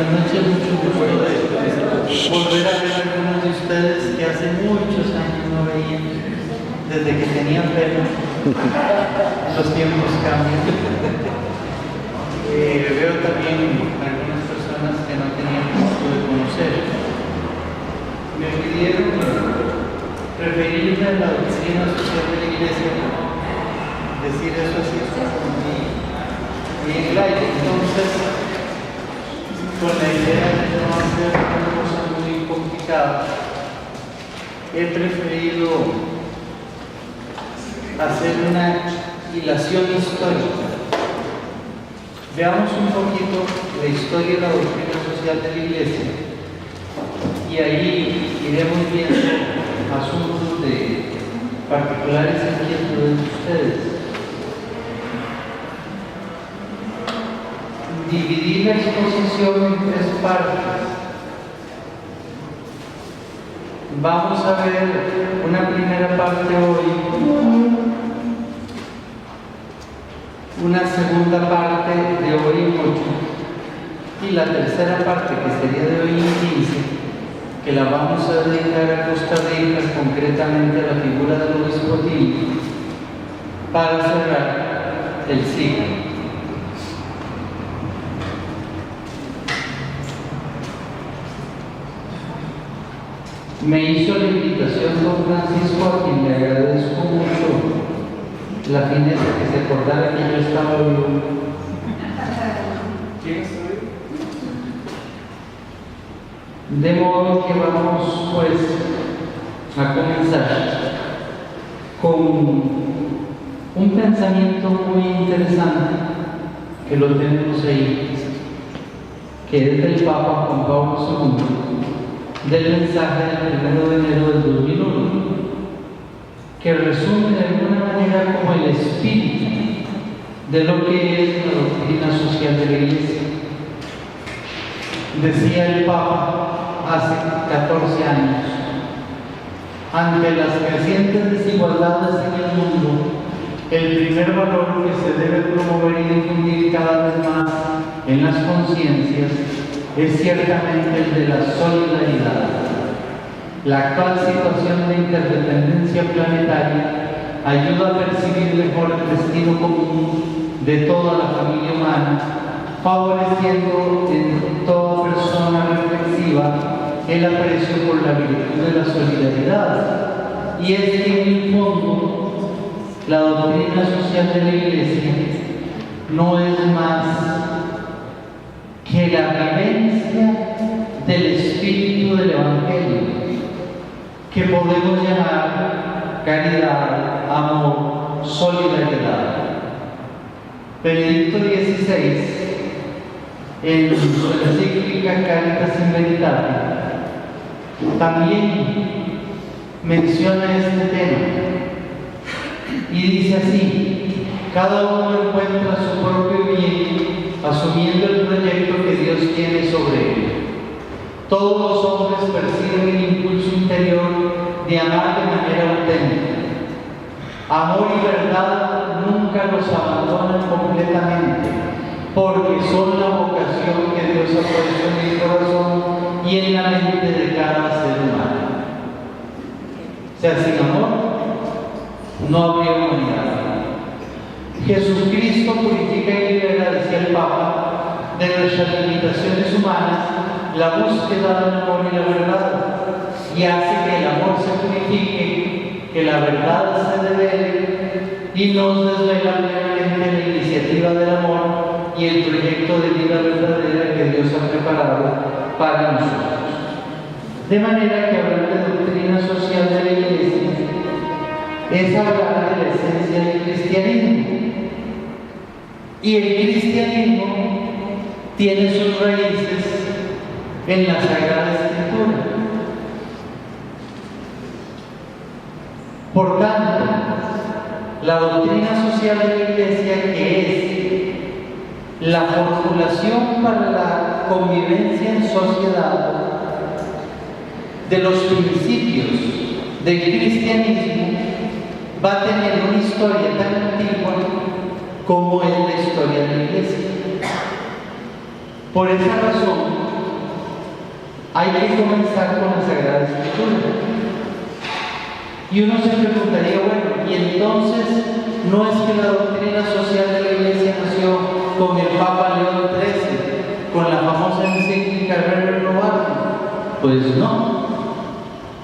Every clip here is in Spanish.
Buenas noches, mucho gusto de volver a ver a algunos de ustedes que hace muchos años no veía, desde que tenía pelo. Los tiempos cambian. Veo también algunas personas que no tenían gusto de conocer. Me pidieron referirme a la doctrina social de la Iglesia, decir eso así es como mi like. Entonces, con la idea de no hacer una cosa muy complicada, he preferido hacer una hilación histórica. Veamos un poquito la historia de la doctrina social de la Iglesia y ahí iremos viendo asuntos de particulares inquietudes de ustedes. Dividí la exposición en tres partes. Vamos a ver una primera parte hoy, una segunda parte de hoy en 8 y la tercera parte, que sería de hoy en 15, que la vamos a dedicar a Costa Rica, concretamente a la figura del obispo Tilly, para cerrar el ciclo. Me hizo la invitación don Francisco, a quien le agradezco mucho la fineza que se acordara que yo estaba vivo. ¿Quién estoy? De modo que vamos pues a comenzar con un pensamiento muy interesante que lo tenemos ahí, que es del Papa Juan Pablo II, del mensaje del 1 de enero del 2001, que resume de alguna manera como el espíritu de lo que es la doctrina social de la Iglesia. Decía el Papa hace 14 años, ante las crecientes desigualdades en el mundo, el primer valor que se debe promover y difundir cada vez más en las conciencias es ciertamente el de la solidaridad. La actual situación de interdependencia planetaria ayuda a percibir mejor el destino común de toda la familia humana, favoreciendo en toda persona reflexiva el aprecio por la virtud de la solidaridad. Y es que en el fondo la doctrina social de la Iglesia no es más que la vivencia del espíritu del Evangelio, que podemos llamar caridad, amor, solidaridad. Benedicto XVI, en su encíclica Caritas in Veritate, también menciona este tema y dice así: cada uno encuentra su propio bien asumiendo el proyecto que Dios tiene sobre él. Todos los hombres perciben el impulso interior de amar de manera auténtica. Amor y verdad nunca los abandonan completamente, porque son la vocación que Dios ha puesto en el corazón y en la mente de cada ser humano. O sea, sin amor no habría humanidad. Jesucristo purifica y libera, decía el Papa, de nuestras limitaciones humanas la búsqueda del amor y la verdad, y hace que el amor se purifique, que la verdad se revele y nos desvela plenamente la iniciativa del amor y el proyecto de vida verdadera que Dios ha preparado para nosotros. De manera que hablar de doctrina social de la Iglesia es hablar de la esencia del cristianismo. Y el cristianismo tiene sus raíces en la Sagrada Escritura. Por tanto, la doctrina social de la Iglesia, que es la formulación para la convivencia en sociedad de los principios del cristianismo, va a tener una historia tan antigua como es la historia de la Iglesia. Por esa razón, hay que comenzar con la Sagrada Escritura. Y uno se preguntaría, bueno, y entonces no es que la doctrina social de la Iglesia nació con el Papa León XIII, con la famosa encíclica Rerum Novarum. Pues no.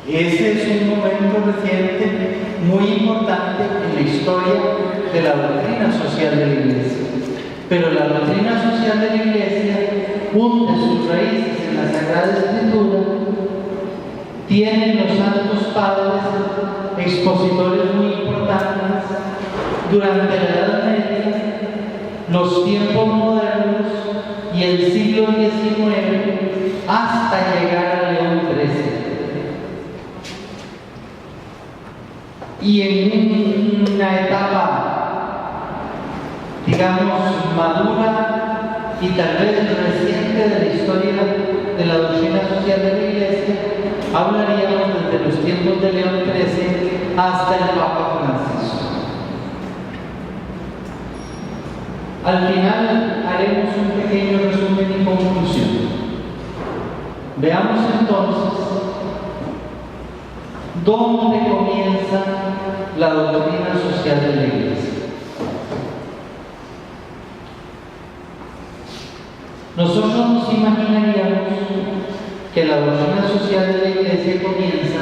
Ese es un momento reciente muy importante en la historia de la doctrina social de la Iglesia. Pero la doctrina social de la Iglesia hunde sus raíces en la Sagrada Escritura. Tienen los santos padres expositores muy importantes durante la Edad Media, los tiempos modernos y el siglo XIX, hasta llegar a León XIII. Y en una etapa, digamos, madura y tal vez reciente de la historia de la doctrina social de la Iglesia, hablaríamos desde los tiempos de León XIII hasta el Papa Francisco. Al final haremos un pequeño resumen y conclusión. Veamos entonces dónde comienza la doctrina social de la Iglesia. Nosotros nos imaginaríamos que la doctrina social de la Iglesia comienza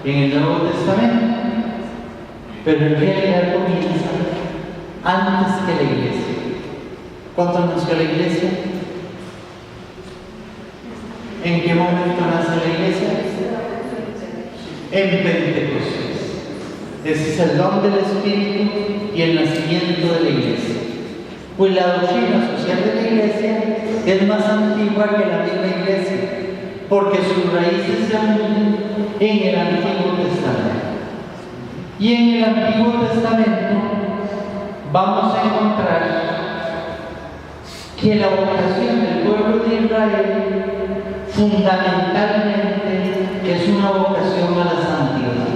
en el Nuevo Testamento, pero en realidad comienza antes que la Iglesia. ¿Cuándo nació la Iglesia? ¿En qué momento nace la Iglesia? En Pentecostés. Ese es el don del Espíritu y el nacimiento de la Iglesia. Pues la doctrina social de la Iglesia es más antigua que la misma Iglesia, porque sus raíces se unen en el Antiguo Testamento. Y en el Antiguo Testamento vamos a encontrar que la vocación del pueblo de Israel fundamentalmente es una vocación a la santidad.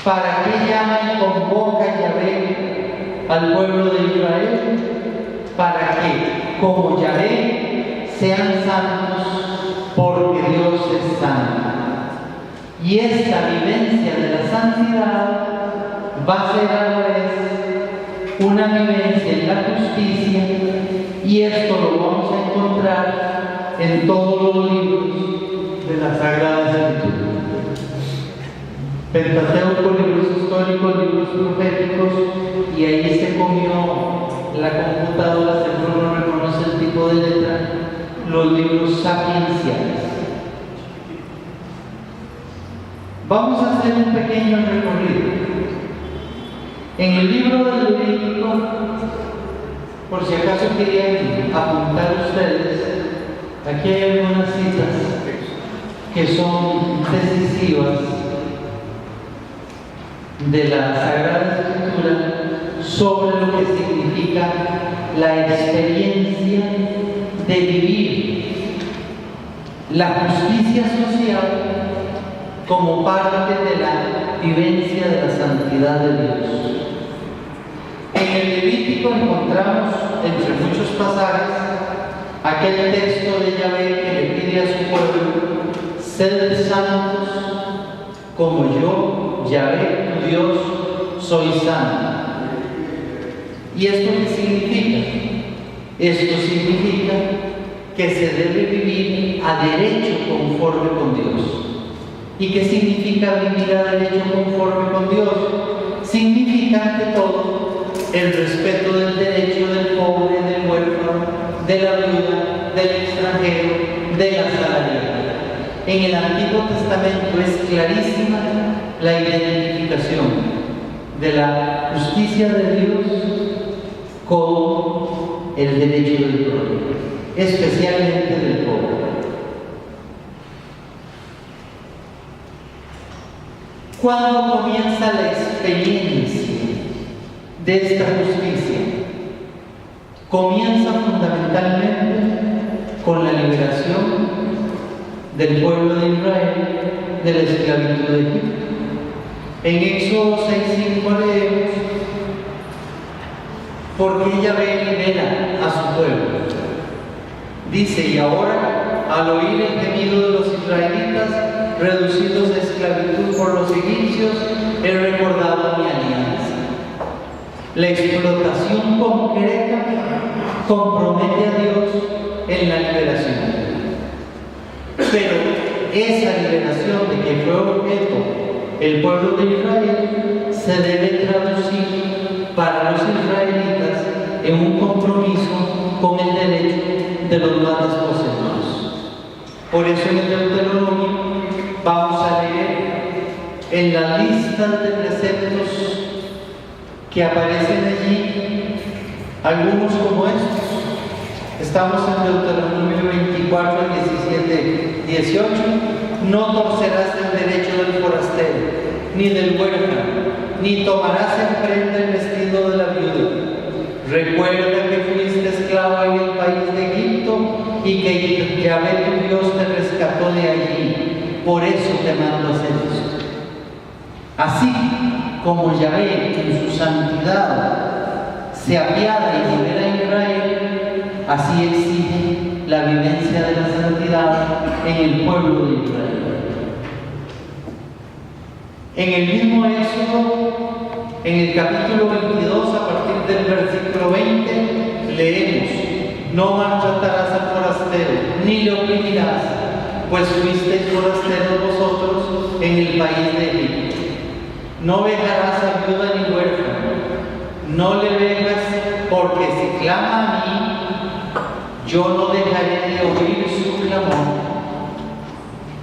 ¿Para qué llama y convoca Yahvé al pueblo de Israel? Para que, como Yahvé, sean santos, porque Dios es santo. Y esta vivencia de la santidad va a ser a la vez una vivencia en la justicia, y esto lo vamos a encontrar en todos los libros de la Sagrada Escritura. Pentateuco, libros históricos, libros proféticos, y ahí se comió la computadora, seguro no reconoce el tipo de letra, los libros sapienciales. Vamos a hacer un pequeño recorrido. En el libro del Levítico, por si acaso querían apuntar ustedes, aquí hay algunas citas que son decisivas de la Sagrada Escritura sobre lo que significa la experiencia de vivir la justicia social como parte de la vivencia de la santidad de Dios. En el Levítico encontramos, entre muchos pasajes, aquel texto de Yahvé que le pide a su pueblo: sed santos como yo, Yahvé, tu Dios, soy santo. ¿Y esto qué significa? Esto significa que se debe vivir a derecho conforme con Dios. ¿Y qué significa vivir a derecho conforme con Dios? Significa, ante todo, el respeto del derecho del pobre, del huérfano, de la viuda, del extranjero, del asalariado. En el Antiguo Testamento es clarísima la identificación de la justicia de Dios con el derecho del prójimo, especialmente del pobre. ¿Cuándo comienza la experiencia de esta justicia? Comienza fundamentalmente con la liberación del pueblo de Israel de la esclavitud de Egipto. En Éxodo 6:5 leemos: porque Yahvé libera a su pueblo. Dice: y ahora al oír el gemido de los israelitas, reducidos a esclavitud por los egipcios, he recordado mi alianza. La explotación concreta compromete a Dios en la liberación. Pero esa liberación de que fue objeto el pueblo de Israel se debe traducir para los israelitas en un compromiso con el derecho de los más desposeídos. Por eso en el Deuteronomio vamos a leer en la lista de preceptos que aparecen allí algunos como estos. Estamos en Deuteronomio 24, 17, 18. No torcerás el derecho del forastero, ni del huérfano, ni tomarás en prenda el vestido de la viuda. Recuerda que fuiste esclavo en el país de Egipto y que Yahvé tu Dios te rescató de allí. Por eso te mando a hacer esto. Así como Yahvé en su santidad se apiada y libera a Israel, así exige la vivencia de la santidad en el pueblo de Israel. En el mismo Éxodo, en el capítulo 22, a partir del versículo 20, leemos: no maltratarás al forastero, ni le oprimirás, pues fuisteis forasteros vosotros en el país de Egipto. No vejarás a viuda ni huérfano, no le vejas, porque si clama a mí, yo no dejaré de oír su clamor.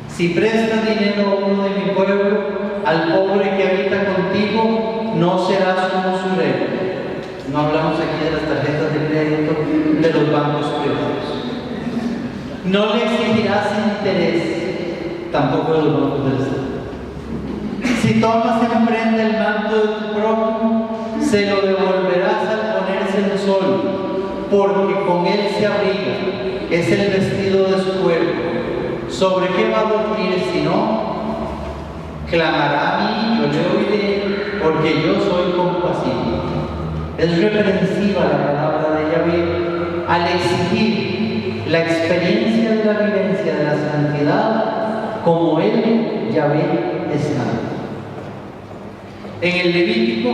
Si prestas dinero a uno de mi pueblo, al pobre que habita contigo, no serás un usurero. No hablamos aquí de las tarjetas de crédito de los bancos privados. No le exigirás interés, tampoco de los bancos del Estado. Si tomas en prenda el manto de tu prójimo, se lo devolverás al ponerse el sol, porque con él se abriga, es el vestido de su cuerpo. ¿Sobre qué va a dormir si no? Clamará a mí, yo le oiré, porque yo soy compasivo. Es reprensiva la palabra de Yahvé al exigir la experiencia de la vivencia de la santidad como él, Yahvé, es santo. En el Levítico,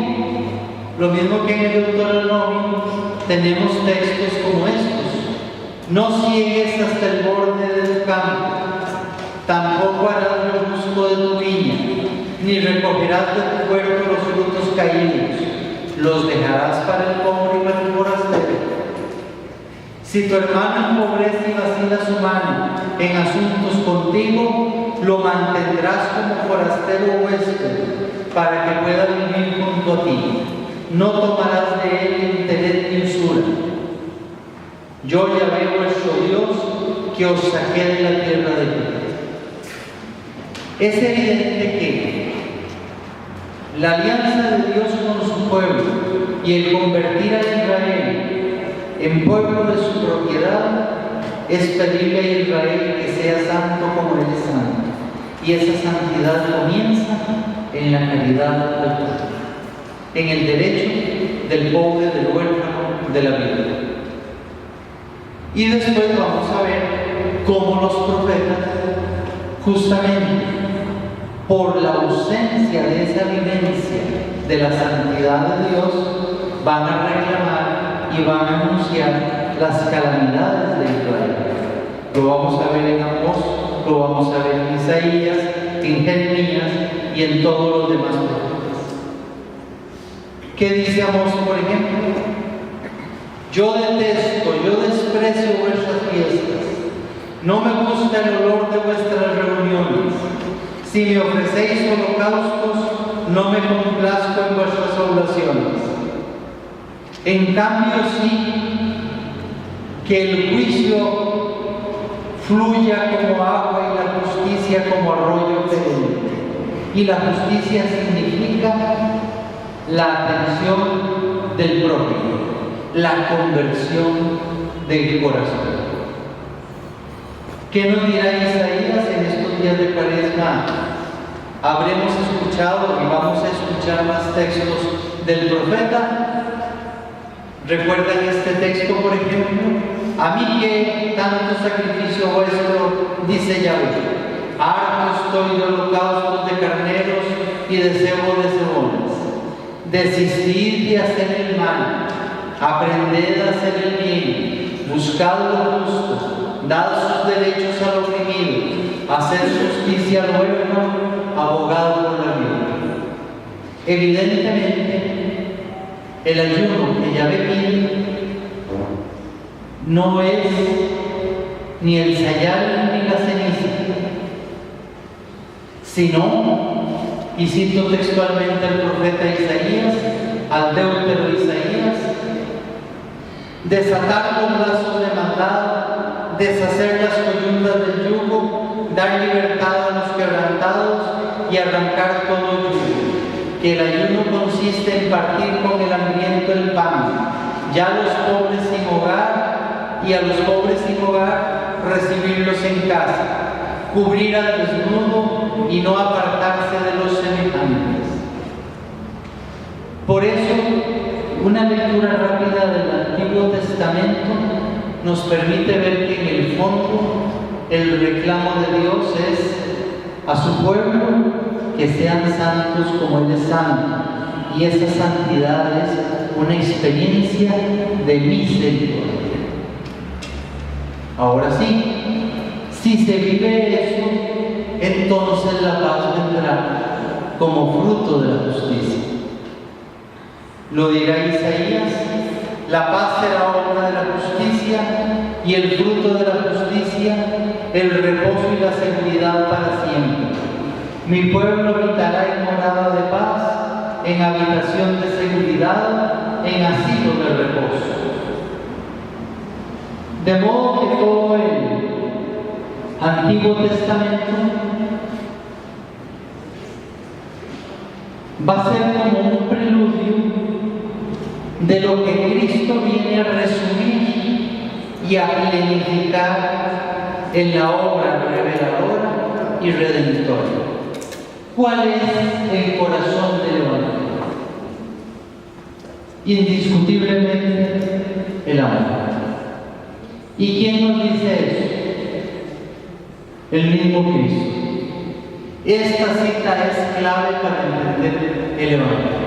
lo mismo que en el Deuteronomio, tenemos textos como estos: no ciegues hasta el borde de tu campo, tampoco harás rebusco de tu viña, ni recogerás de tu huerto los frutos caídos, los dejarás para el pobre y para el forastero. Si tu hermano empobrece y vacila su mano en asuntos contigo, lo mantendrás como forastero huésped, para que pueda vivir junto a ti. No tomarás de él interés ni usura. Yo, Yahvé vuestro Dios, que os saqué de la tierra de Egipto. Es evidente que la alianza de Dios con su pueblo y el convertir a Israel en pueblo de su propiedad es pedirle a Israel que sea santo como Él es santo. Y esa santidad comienza en la caridad del pueblo, en el derecho del pobre, del huérfano, de la viuda. Y después vamos a ver cómo los profetas, justamente por la ausencia de esa vivencia de la santidad de Dios, van a reclamar y van a anunciar las calamidades de Israel. Lo vamos a ver en Amós, lo vamos a ver en Isaías, en Jeremías y en todos los demás profetas. ¿Qué dice Amós, por ejemplo? Yo detesto, yo desprecio vuestras fiestas. No me gusta el olor de vuestras reuniones. Si me ofrecéis holocaustos, no me complazco en vuestras oblaciones. En cambio, sí, que el juicio fluya como agua y la justicia como arroyo perenne. Y la justicia significa la atención del prójimo, la conversión del corazón. ¿Qué nos dirá Isaías en estos días de Cuaresma? Habremos escuchado y vamos a escuchar más textos del profeta. ¿Recuerdan este texto, por ejemplo? a mí que tanto sacrificio vuestro, dice Yahweh, harto estoy de holocaustos de carneros y de cebo de cebolas. Desistid de hacer el mal, aprended a hacer el bien, buscad lo justo, dad sus derechos al oprimido, haced justicia al huérfano, abogad por la viuda. Evidentemente, el ayuno que Yahvé pide no es ni el sayal ni la ceniza, sino, y cito textualmente al profeta Isaías, al deutero Isaías, desatar los lazos de maldad, deshacer las coyundas del yugo, dar libertad a los quebrantados y arrancar todo yugo. Que el ayuno consiste en partir con el hambriento el pan, ya a los pobres sin hogar, y a los pobres sin hogar recibirlos en casa, cubrir al desnudo y no apartarse de los semejantes. Por eso, una lectura rápida del Antiguo Testamento nos permite ver que en el fondo el reclamo de Dios es a su pueblo que sean santos como Él es santo, y esa santidad es una experiencia de misericordia. Ahora sí, si se vive eso, entonces la paz vendrá como fruto de la justicia. Lo dirá Isaías, la paz será obra de la justicia y el fruto de la justicia, el reposo y la seguridad para siempre. Mi pueblo habitará en morada de paz, en habitación de seguridad, en asilo de reposo. De modo que todo el Antiguo Testamento va a ser como un preludio de lo que Cristo viene a resumir y a plenificar en la obra reveladora y redentora. ¿Cuál es el corazón del Evangelio? Indiscutiblemente el amor. ¿Y quién nos dice eso? El mismo Cristo. Esta cita es clave para entender el Evangelio.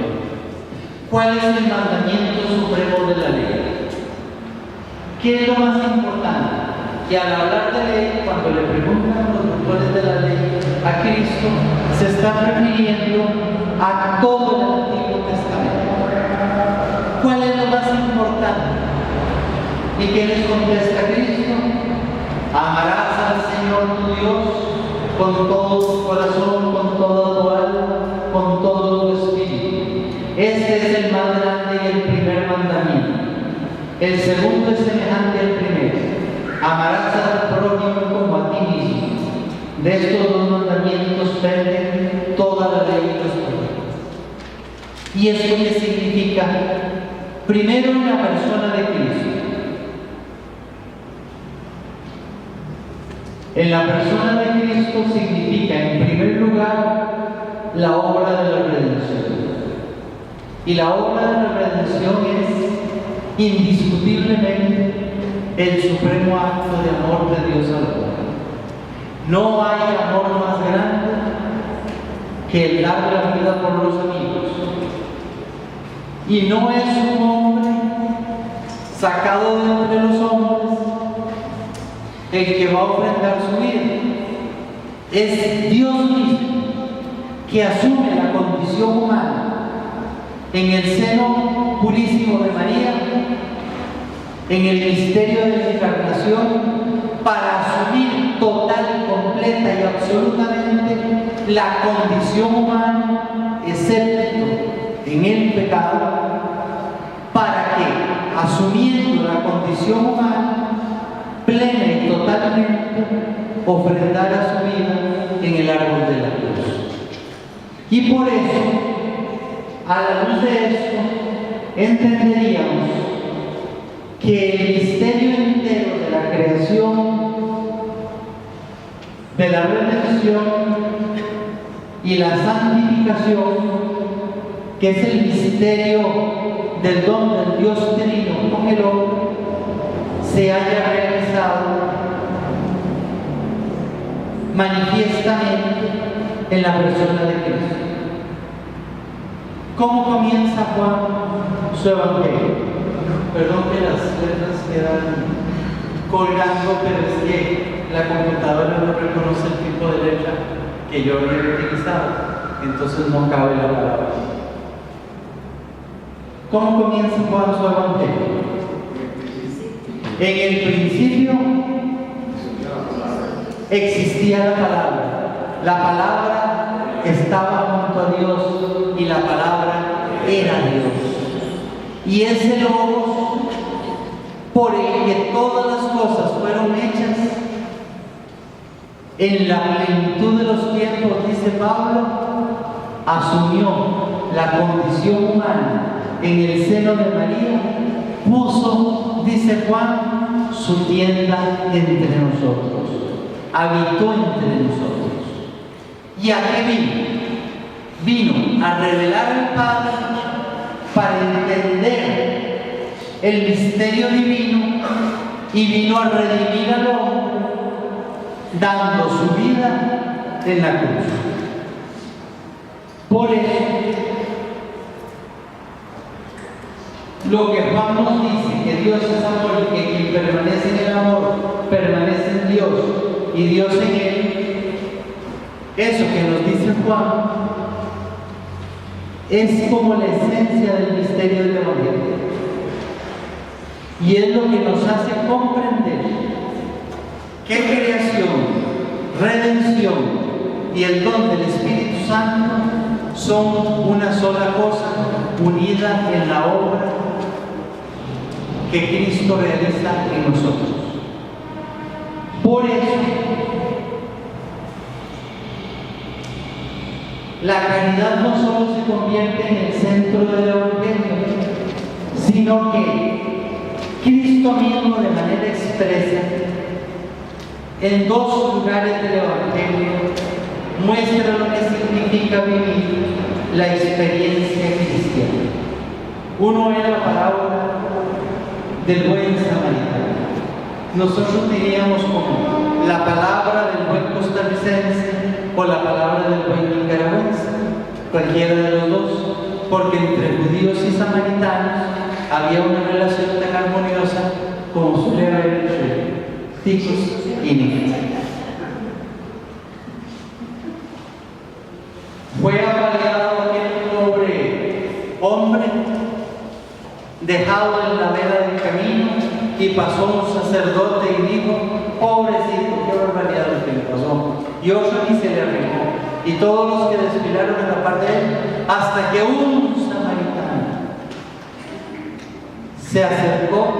¿Cuál es el mandamiento supremo de la ley? ¿Qué es lo más importante? Que al hablar de ley, cuando le preguntan los doctores de la ley a Cristo, se está refiriendo a todo el Antiguo Testamento. ¿Cuál es lo más importante? ¿Y qué les contesta Cristo? Amarás al Señor tu Dios con todo tu corazón, con toda tu alma, con todo tu espíritu. Este es el más grande y el primer mandamiento. El segundo es semejante al primero. Amarás al prójimo como a ti mismo. De estos dos mandamientos penden toda la ley y los profetas. ¿Y esto qué significa? Primero, en la persona de Cristo. En la persona de Cristo significa, en primer lugar, la obra de la redención. Y la obra de la redención es indiscutiblemente el supremo acto de amor de Dios al hombre. No hay amor más grande que el dar la vida por los amigos. Y no es un hombre sacado de entre los hombres el que va a ofrendar su vida. Es Dios mismo que asume la condición humana en el seno purísimo de María, en el misterio de la encarnación, para asumir total, completa y absolutamente la condición humana, excepto en el pecado, para que, asumiendo la condición humana, plena y totalmente, ofrendara su vida en el árbol de la cruz. Y por eso, a la luz de esto, entenderíamos que el misterio entero de la creación, de la redención y la santificación, que es el misterio del don del Dios trino con el hombre, se haya realizado manifiestamente en la persona de Cristo. ¿Cómo comienza Juan su evangelio? Perdón que las letras quedan colgando, pero es que la computadora no reconoce el tipo de letra que yo había utilizado, entonces no cabe la palabra. ¿Cómo comienza Juan su evangelio? En el principio existía la palabra. La palabra estaba junto a Dios y la palabra era Dios. Y ese Logos, por el que todas las cosas fueron hechas, en la plenitud de los tiempos, dice Pablo, asumió la condición humana en el seno de María, puso, dice Juan, su tienda entre nosotros, habitó entre nosotros. ¿Y a qué vino? Vino a revelar al Padre para entender el misterio divino y vino a redimir al hombre dando su vida en la cruz. Por eso, lo que Juan nos dice, que Dios es amor y que quien permanece en el amor permanece en Dios y Dios en él, eso que nos dice Juan es como la esencia del misterio del Evangelio, y es lo que nos hace comprender que creación, redención y el don del Espíritu Santo son una sola cosa, unida en la obra que Cristo realiza en nosotros. Por eso, la caridad no solo se convierte en el centro del Evangelio, sino que Cristo mismo, de manera expresa, en dos lugares del Evangelio, muestra lo que significa vivir la experiencia cristiana. Uno es la parábola del buen samaritano. Nosotros diríamos como la palabra del buen costarricense o la palabra del buen nicaragüense, cualquiera de los dos, porque entre judíos y samaritanos había una relación tan armoniosa como suele haber entre ticos y nígeres. Fue apaleado aquel pobre hombre, dejado en la vera del camino, y pasó un sacerdote y dijo: pobrecito, qué barbaridad lo que le pasó. Y otro ni se le arregló. Y todos los que desfilaron a la parte de él, hasta que un samaritano se acercó,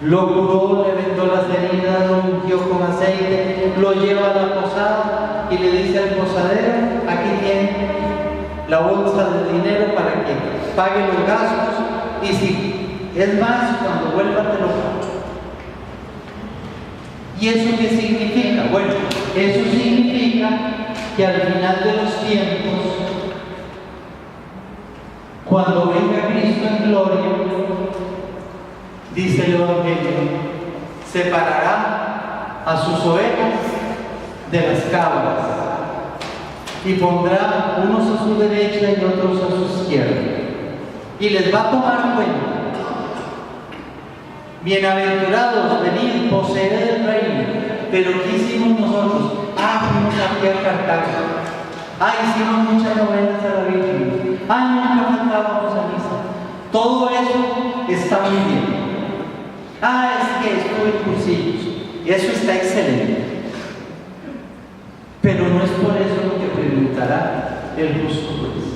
lo curó, le vendó las heridas, lo ungió con aceite, lo lleva a la posada y le dice al posadero: aquí tiene la bolsa de dinero para que pague los gastos, y si es más, cuando vuelva te lo pago. ¿Y eso qué significa? Bueno, eso significa que al final de los tiempos, cuando venga Cristo en gloria, dice el Evangelio, separará a sus ovejas de las cabras y pondrá unos a su derecha y otros a su izquierda, y les va a tomar cuenta. Bienaventurados, venid, poseed el reino. Pero ¿qué hicimos nosotros? Fuimos aquí a Cartago. Hicimos muchas novenas a la Virgen. Nunca faltábamos a misa. Todo eso está muy bien. Es que estuve en cursillos. Y eso está excelente. Pero no es por eso lo que preguntará el justo juez.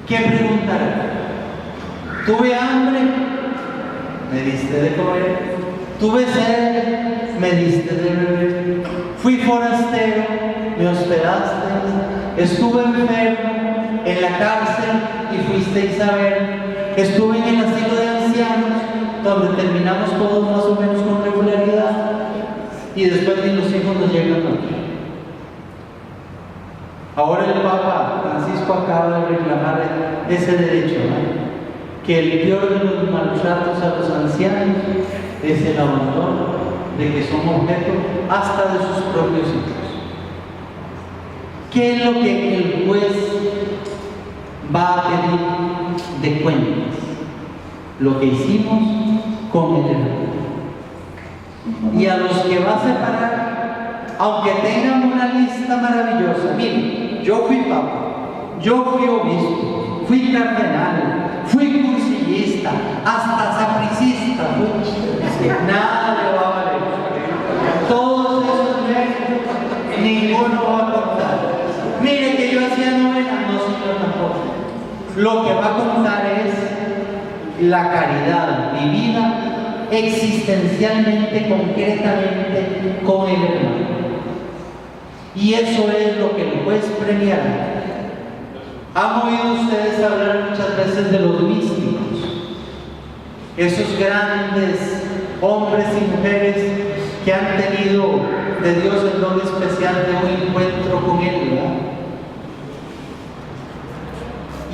¿Qué preguntará? ¿Tuve hambre? Me diste de comer. Tuve sed, me diste de beber. Fui forastero, me hospedaste. Estuve enfermo, en la cárcel y fuisteis a ver. Estuve en el asilo de ancianos, donde terminamos todos más o menos con regularidad, y después ni los hijos nos llegan aquí. Ahora el Papa Francisco acaba de reclamar ese derecho, ¿no? que el peor de los maltratos a los ancianos es el abandono, de que son objeto hasta de sus propios hijos. ¿Qué es lo que el juez va a pedir de cuentas? Lo que hicimos con el hermano. Y a los que va a separar, aunque tengan una lista maravillosa, miren, yo fui papa, yo fui obispo, fui cardenal, fui cursillista, hasta sapricista, nada le va a valer. Todos esos méritos, ninguno va a contar. Mire que yo hacía novena, no, señor, tampoco. Lo que va a contar es la caridad vivida existencialmente, concretamente con el hermano. Y eso es lo que el juez premiará. ¿Han oído ustedes hablar muchas veces de los místicos? Esos grandes hombres y mujeres que han tenido de Dios el don especial de un encuentro con Él, ¿verdad?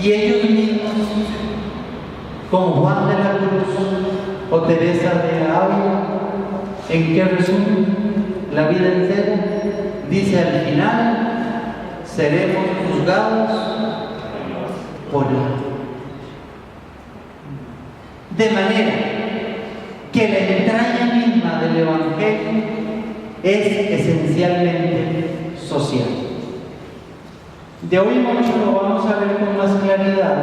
Y ellos mismos, como Juan de la Cruz o Teresa de Ávila, ¿en qué resume la vida entera? Dice al final, seremos juzgados por Él. De manera que la entraña misma del Evangelio es esencialmente social. De hoy mucho lo vamos a ver con más claridad,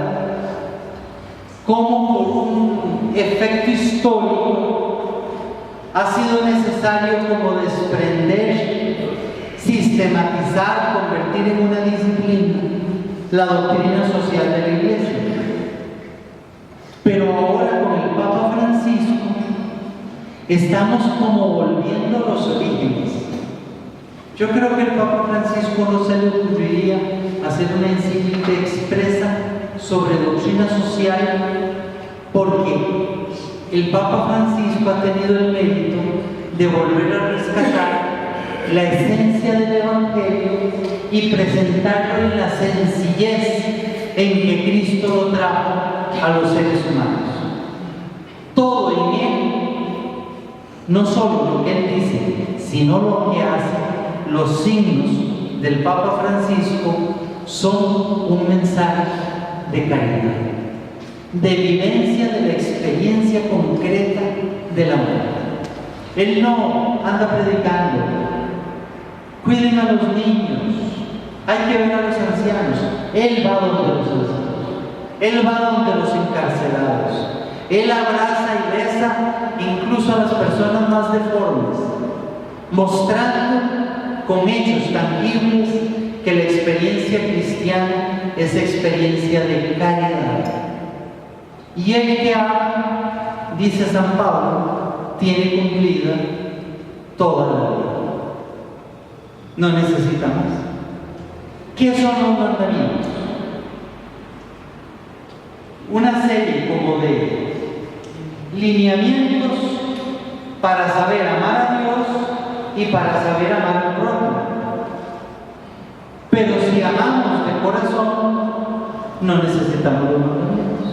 cómo por un efecto histórico ha sido necesario como desprender, sistematizar, convertir en una disciplina la doctrina social de la Iglesia. Pero ahora con el Papa Francisco estamos como volviendo a los orígenes. Yo creo que el Papa Francisco no se le ocurriría hacer una encíclica expresa sobre doctrina social, porque el Papa Francisco ha tenido el mérito de volver a rescatar la esencia del Evangelio y presentarlo en la sencillez en que Cristo lo trajo a los seres humanos. Todo en Él, no solo lo que Él dice, sino lo que hace. Los signos del Papa Francisco son un mensaje de caridad, de vivencia de la experiencia concreta de la muerte. Él no anda predicando, cuiden a los niños, hay que ver a los ancianos. Él va donde los ancianos, Él va donde los encarcelados, Él abraza y besa incluso a las personas más deformes, mostrando con hechos tangibles que la experiencia cristiana es experiencia de caridad. Y el que ama, dice San Pablo, tiene cumplida toda la ley. No necesita más. ¿Qué son los mandamientos? Una serie como de lineamientos para saber amar a Dios y para saber amar al prójimo. Pero si amamos de corazón, no necesitamos los mandamientos.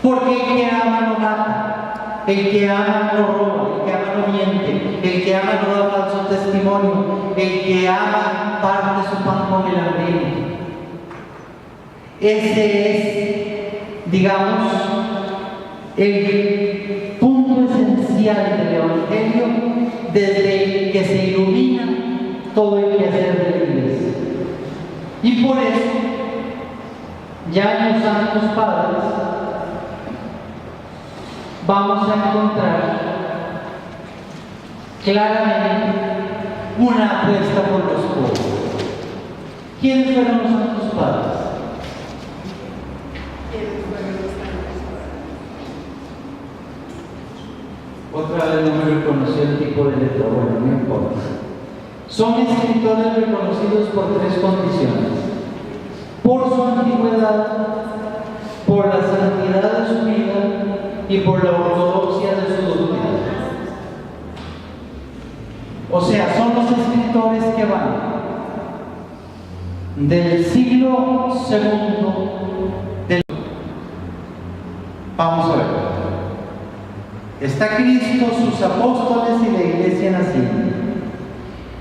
Porque el que ama no mata, el que ama no roba, el que ama no miente, el que ama no da falso testimonio, el que ama parte su pan con el hambriento. Ese es, digamos, el punto esencial del Evangelio, desde que se ilumina todo el quehacer de la Iglesia. Y por eso, ya en los Santos Padres, vamos a encontrar claramente una apuesta por los pobres. ¿Quiénes fueron los Santos Padres? Otra vez no me reconoció el tipo de letra, bueno, no importa. Son escritores reconocidos por tres condiciones: por su antigüedad, por la santidad de su vida y por la ortodoxia de su doctrina. O sea, son los escritores que van del siglo II Vamos a ver. Está Cristo, sus apóstoles y la iglesia naciente.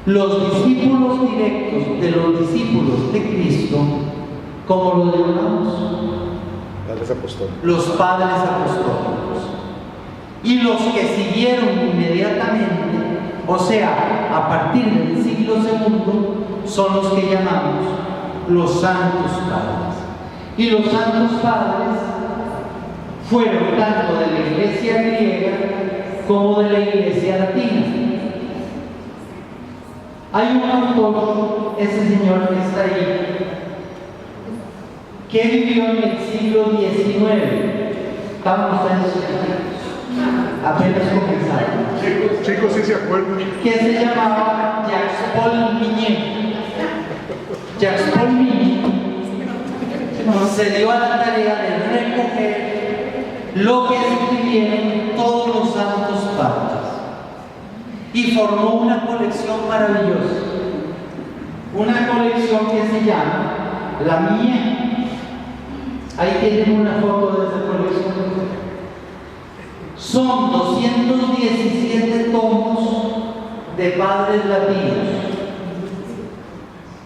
Los discípulos directos de los discípulos de Cristo, ¿cómo los llamamos? Padres apostólicos. Los padres apostólicos. Y los que siguieron inmediatamente, o sea, a partir del siglo II, son los que llamamos los santos padres. Y los santos padres fueron tanto de la iglesia griega como de la iglesia latina. Hay un autor, ese señor que está ahí, que vivió en el siglo XIX. Estamos apenas comenzando. Chicos, sí se acuerdan. Que se llamaba Jacques-Paul Mignet. Jacques-Paul Mignet se dio a la tarea de recoger lo que escribieron todos los santos padres y formó una colección maravillosa, una colección que se llama La Mía. Ahí tienen una foto de esa colección. Son 217 tomos de padres latinos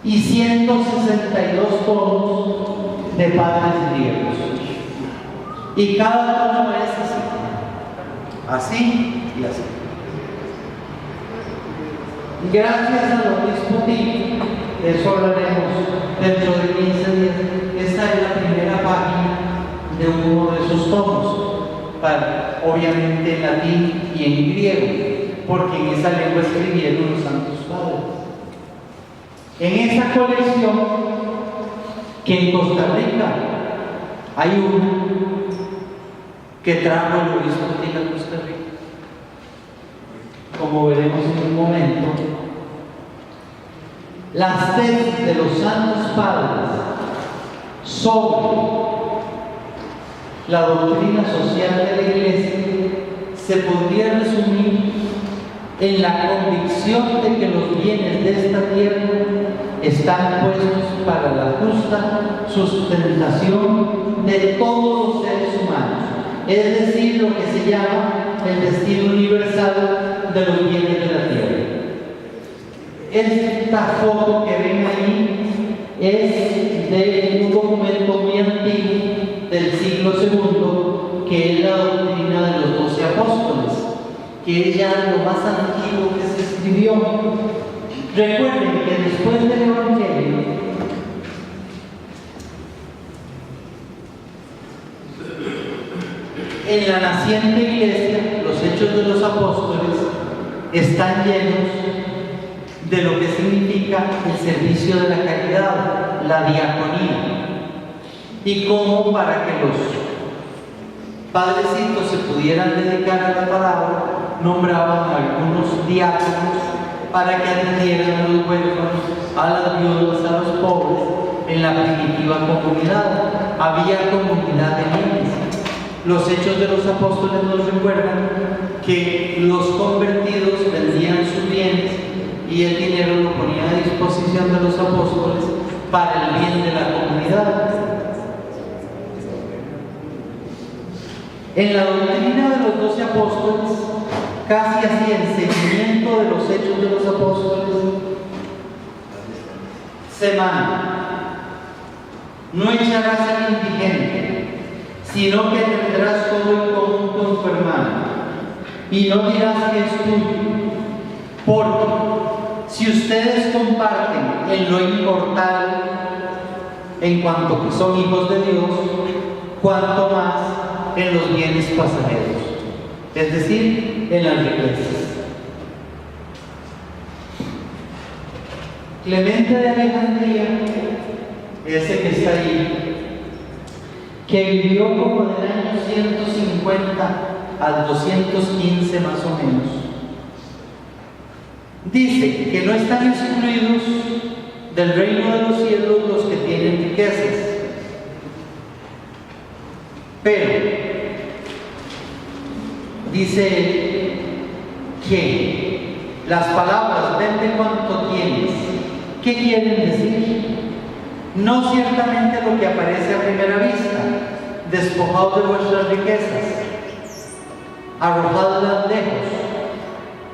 y 162 tomos de padres griegos. Y cada tomo es así y así. Gracias al obispo Tito, de eso hablaremos dentro de 15 días. Esta es la primera página de uno de esos tomos, obviamente en latín y en griego, porque en esa lengua escribieron los santos padres. En esa colección, que en Costa Rica hay una que trajo el obispo Tito a Costa Rica. Como veremos en un momento, las tesis de los santos padres sobre la doctrina social de la Iglesia se podría resumir en la convicción de que los bienes de esta tierra están puestos para la justa sustentación de todos los seres humanos, es decir, lo que se llama el destino universal de los bienes de la tierra. Esta foto que ven ahí es de un documento muy antiguo del siglo II, que es la doctrina de los 12 apóstoles, que es ya lo más antiguo que se escribió. Recuerden que después del Evangelio, en la naciente iglesia, los Hechos de los Apóstoles están llenos de lo que significa el servicio de la caridad, la diaconía, y cómo para que los padrecitos se pudieran dedicar a la palabra, nombraban a algunos diáconos para que atendieran a los huérfanos, a las viudas, a los pobres en la primitiva comunidad. Había comunidad de bienes. Los Hechos de los Apóstoles nos recuerdan que los convertidos vendían sus bienes y el dinero lo ponía a disposición de los apóstoles para el bien de la comunidad. En la doctrina de los 12 apóstoles, casi así en seguimiento de los Hechos de los Apóstoles, se manda: no echarás al indigente, sino que tendrás todo en común con tu hermano, y no dirás que es tuyo, porque si ustedes comparten en lo inmortal, en cuanto que son hijos de Dios, cuanto más en los bienes pasajeros, es decir, en las riquezas. Clemente de Alejandría, ese que está ahí, que vivió como del año 150 al 215 más o menos, dice que no están excluidos del reino de los cielos los que tienen riquezas, pero dice que las palabras vende cuanto tienes, ¿qué quieren decir? No ciertamente lo que aparece a primera vista, despojaos de vuestras riquezas, arrojadlas lejos.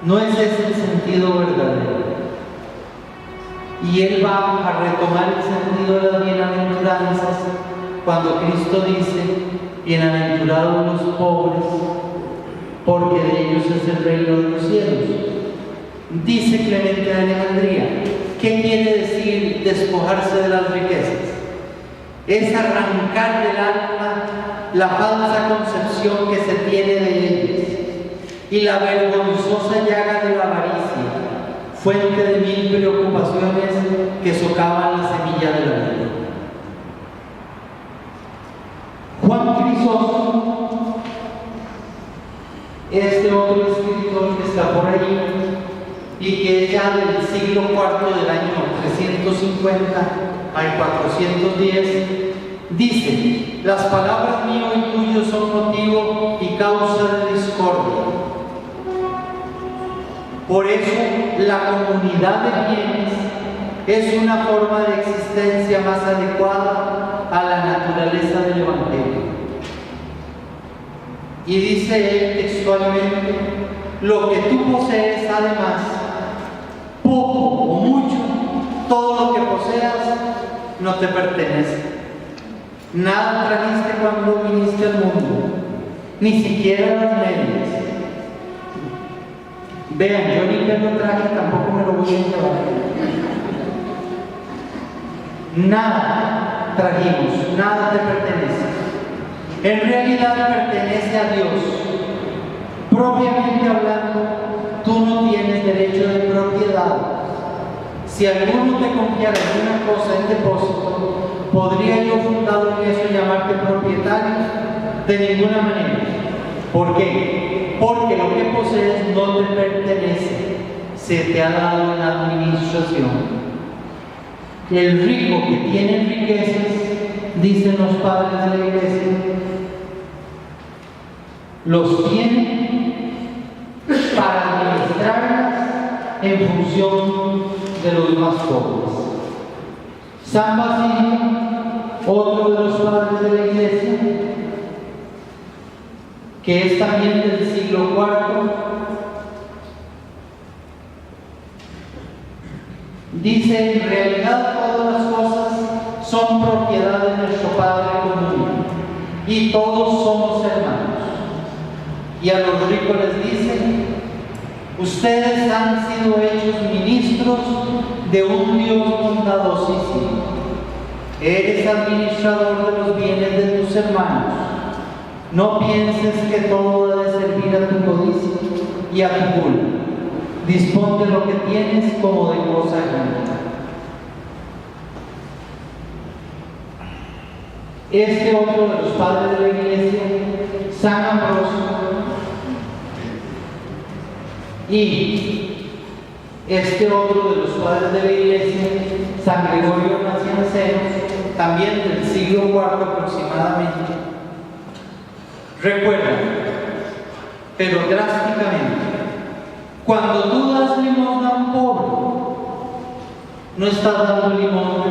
No es ese el sentido verdadero. Y él va a retomar el sentido de las bienaventuranzas cuando Cristo dice: bienaventurados los pobres, porque de ellos es el reino de los cielos. Dice Clemente de Alejandría, ¿qué quiere decir despojarse de las riquezas? Es arrancar del alma la falsa concepción que se tiene de ellas y la vergonzosa llaga de la avaricia, fuente de 1000 preocupaciones que socavan la semilla de la vida. Juan Crisóstomo, este otro escritor que está por ahí y que es ya del siglo IV, del año 350 al 410, dice: las palabras mío y tuyo son motivo y causa de discordia. Por eso la comunidad de bienes es una forma de existencia más adecuada a la naturaleza del Evangelio. Y dice él textualmente: lo que tú posees además, poco o mucho, todo lo que poseas no te pertenece. Nada trajiste cuando viniste al mundo, ni siquiera las medias. Vean, yo ni que lo traje, tampoco me lo voy a llevar. Nada trajimos, nada te pertenece. En realidad pertenece a Dios. Propiamente hablando, tú no tienes derecho de propiedad. Si alguno te confiara alguna cosa en depósito, ¿podría yo, fundado en eso, llamarte propietario? De ninguna manera. ¿Por qué? Porque lo que posees no te pertenece, se te ha dado en administración. El rico que tiene riquezas, dicen los padres de la iglesia, los tiene para administrarlas en función de los más pobres. San Basilio, otro de los padres de la iglesia, que es también del siglo IV, dice: en realidad todas las cosas son propiedad de nuestro Padre común y todos somos hermanos. Y a los ricos les dice: ustedes han sido hechos ministros de un Dios bondadosísimo. Eres administrador de los bienes de tus hermanos. No pienses que todo ha de servir a tu codicia y a tu gula. Dispón de lo que tienes como de cosa ajena. Este otro de los padres de la iglesia, San Ambrosio, y este otro de los padres de la iglesia, San Gregorio Nacianceno, también del siglo IV aproximadamente, recuerda, pero drásticamente, cuando tú das limosna a un pobre, no estás dando limosna,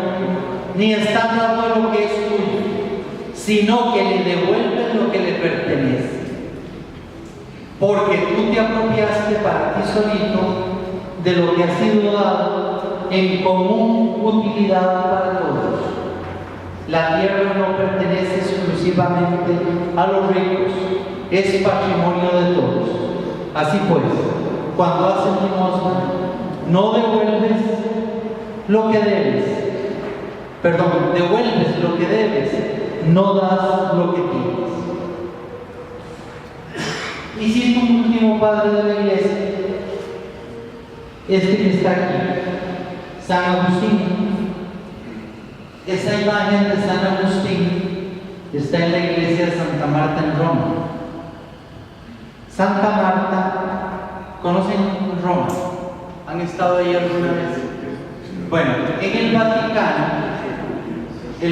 ni estás dando lo que es tuyo, sino que le devuelves lo que le pertenece. Porque tú te apropiaste para ti solito de lo que ha sido dado en común utilidad para todos. La tierra no pertenece exclusivamente a los ricos, es patrimonio de todos. Así pues, cuando haces limosna, no devuelves lo que debes. Perdón, devuelves lo que debes, no das lo que tienes. Y cito un último padre de la iglesia, este que está aquí, San Agustín. Esa imagen de San Agustín está en la iglesia de Santa Marta en Roma. Santa Marta, ¿conocen Roma? ¿Han estado ahí alguna vez? Bueno, en el Vaticano, que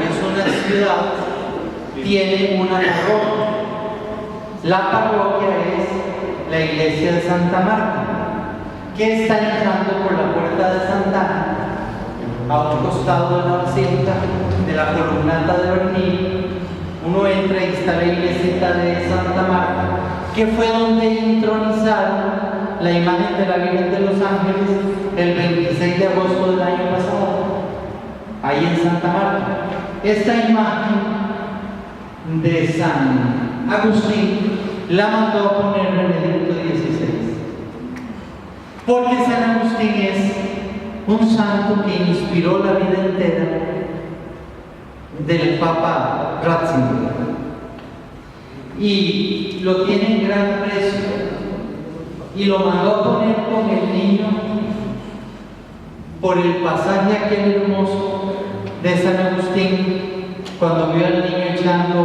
es una ciudad, tiene una parroquia. La parroquia es la iglesia de Santa Marta, que está entrando por la puerta de Santa Ana, a un costado de la basílica, de la columnata de Bernini, uno entra y está la iglesita de Santa Marta, que fue donde intronizaron la imagen de la Virgen de los Ángeles el 26 de agosto del año pasado, ahí en Santa Marta. Esta imagen de San Agustín la mandó a poner Benedicto XVI, porque San Agustín es un santo que inspiró la vida entera del Papa Ratzinger y lo tiene en gran precio, y lo mandó a poner con el niño por el pasaje aquel hermoso de San Agustín, cuando vio al niño echando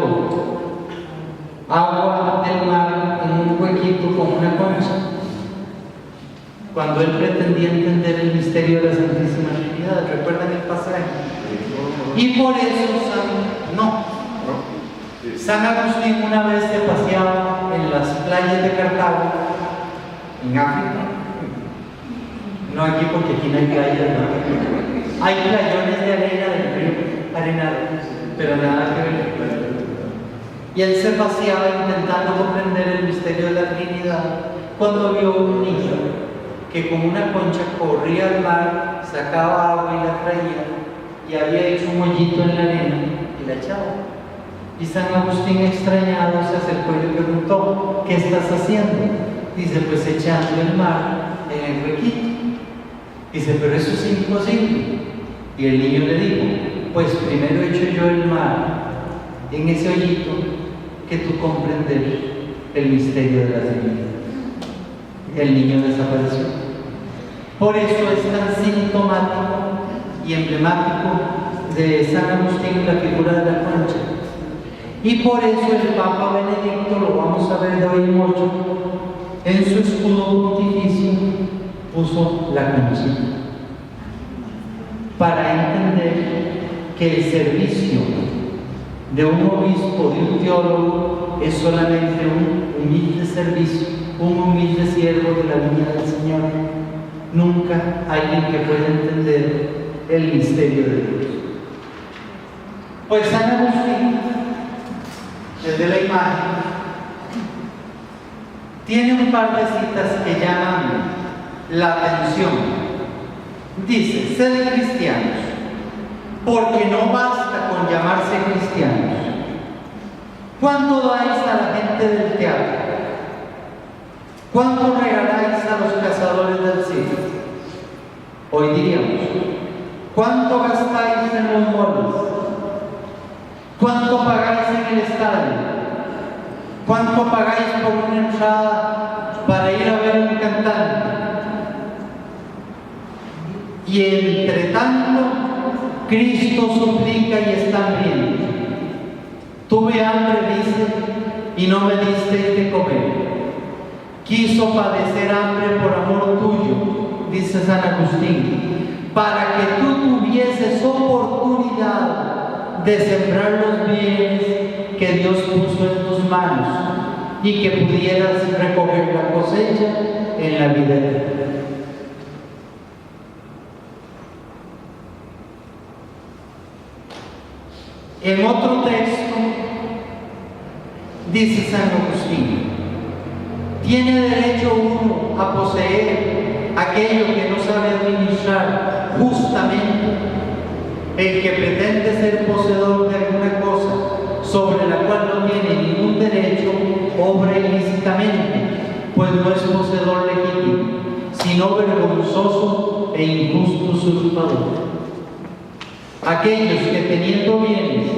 agua del mar en un huequito con una concha, cuando él pretendía entender el misterio de la Santísima Trinidad. ¿Recuerdan el pasaje? Y por eso San Agustín una vez se paseaba en las playas de Cartago, en África. No aquí, porque aquí no hay playas, ¿no? Hay playones de arena del río Arenal, pero nada que ver. Y él se paseaba intentando comprender el misterio de la Trinidad, cuando vio un niño que con una concha corría al mar, sacaba agua y la traía, y había hecho un hoyito en la arena y la echaba. Y San Agustín, extrañado, se acercó y le preguntó: ¿qué estás haciendo? Dice: pues echando el mar en el huequito. Dice: pero eso es imposible. Y el niño le dijo: pues primero echo yo el mar en ese hoyito que tú comprender el misterio de la Trinidad. El niño desapareció. Por eso es tan sintomático y emblemático de San Agustín la figura de la concha. Y por eso el Papa Benedicto, lo vamos a ver de hoy en 8, en su escudo pontificio puso la conchita, para entender que el servicio de un obispo, de un teólogo, es solamente un humilde servicio, un humilde siervo de la viña del Señor. Nunca alguien que pueda entender el misterio de Dios. Pues San Agustín, desde la imagen, tiene un par de citas que llaman la atención. Dice: sed cristianos, porque no basta con llamarse cristianos. ¿Cuánto dais a la gente del teatro? ¿Cuánto regaláis a los cazadores del circo? Hoy diríamos: ¿cuánto gastáis en los moles? ¿Cuánto pagáis en el estadio? ¿Cuánto pagáis por una entrada para ir a ver un cantante? Y entre tanto, Cristo suplica y está hambriento. Tuve hambre, dice, y no me disteis de comer. Quiso padecer hambre por amor tuyo, dice San Agustín, para que tú tuvieses oportunidad de sembrar los bienes que Dios puso en tus manos y que pudieras recoger la cosecha en la vida eterna. En otro texto dice San Agustín: tiene derecho uno a poseer aquello que no sabe administrar justamente el que pretende ser poseedor de alguna cosa sobre la cual no tiene ningún derecho, obra ilícitamente, pues no es poseedor legítimo, sino vergonzoso e injusto usurpador. Aquellos que teniendo bienes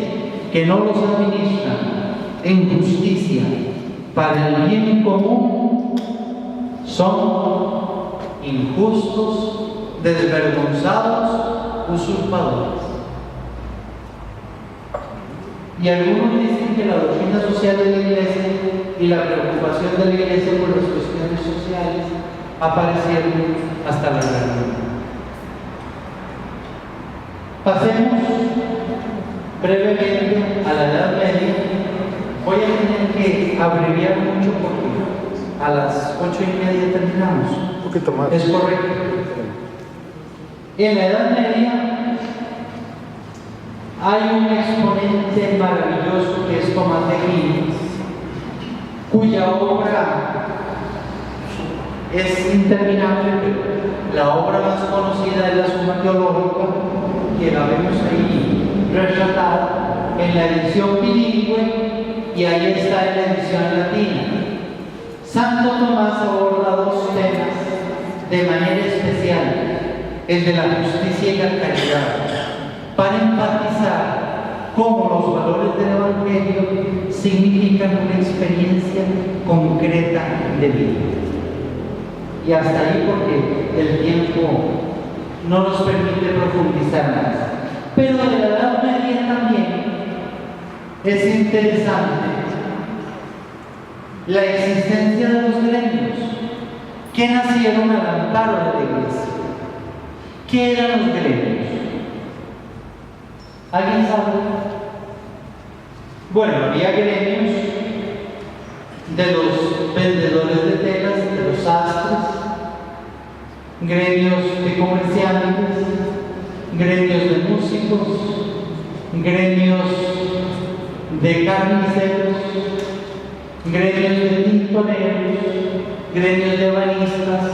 que no los administran en justicia para el bien común son injustos, desvergonzados, usurpadores. Y algunos dicen que la doctrina social de la Iglesia y la preocupación de la Iglesia por las cuestiones sociales aparecieron hasta la realidad. Pasemos brevemente a la Edad Media. Voy a tener que abreviar mucho porque a las 8:30 terminamos. Un poquito más. Es correcto. En la Edad Media Hay un exponente maravilloso que es Tomás de Aquino, cuya obra es interminable, pero la obra más conocida es la Suma Teológica, que la vemos ahí retratada en la edición bilingüe y ahí está en la edición latina. Santo Tomás aborda dos temas de manera especial, el de la justicia y la caridad, para enfatizar cómo los valores del Evangelio significan una experiencia concreta de vida. Y hasta ahí porque el tiempo no nos permite profundizar más. Pero de la Edad Media también es interesante la existencia de los gremios que nacieron al amparo de la Iglesia. ¿Qué eran los gremios? ¿Alguien sabe? Bueno, había gremios de los vendedores de telas, de los sastres, gremios de comerciantes, gremios de músicos, gremios de carniceros, gremios de tintoreros, gremios de ebanistas,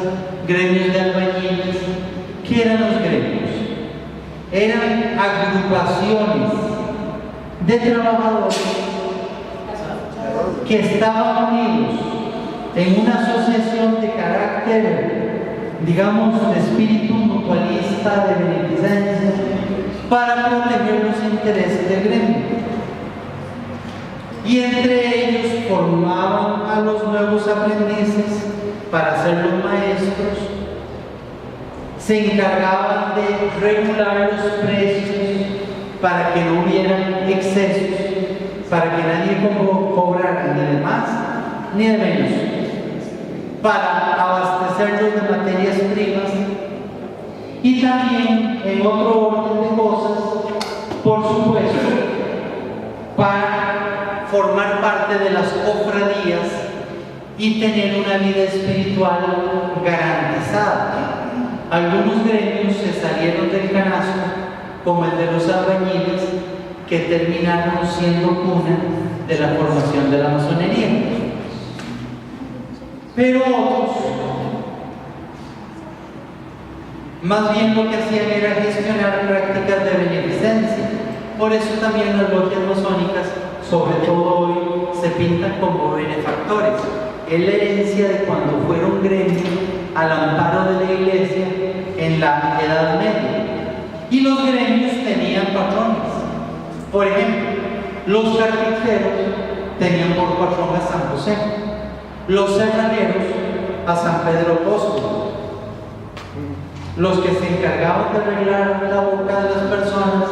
gremios de albañiles. ¿Qué eran los gremios? Eran agrupaciones de trabajadores que estaban unidos en una asociación de carácter, digamos, de espíritu mutualista, de beneficencia, para proteger los intereses del gremio. Y entre ellos formaban a los nuevos aprendices para ser los maestros, se encargaban de regular los precios para que no hubieran excesos, para que nadie cobrara ni de más ni de menos, para abastecerlos de materias primas y también, en otro orden de cosas, por supuesto, para formar parte de las cofradías y tener una vida espiritual garantizada. Algunos gremios se salieron del canasto, como el de los albañiles, que terminaron siendo cuna de la formación de la masonería. Pero otros, más bien lo que hacían era gestionar prácticas de beneficencia. Por eso también las logias masónicas, sobre todo hoy, se pintan como benefactores. Es la herencia de cuando fueron gremios al amparo de la Iglesia en la Edad Media. Y los gremios tenían patrones. Por ejemplo, los carpinteros tenían por patrón a San José, los serraneros a San Pedro Apóstol, los que se encargaban de arreglar la boca de las personas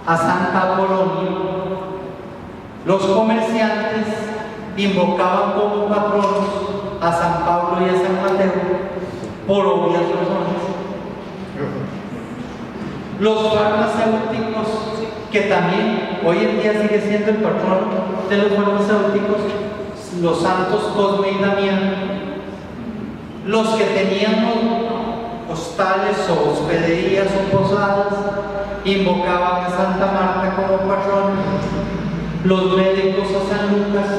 a Santa Apolonio, los comerciantes invocaban como patronos a San Pablo y a San Mateo, por obvias razones. Los farmacéuticos, que también hoy en día sigue siendo el patrono de los farmacéuticos, los santos Cosme y Damián, los que tenían hostales o hospederías o posadas, invocaban a Santa Marta como patrona, los médicos a San Lucas,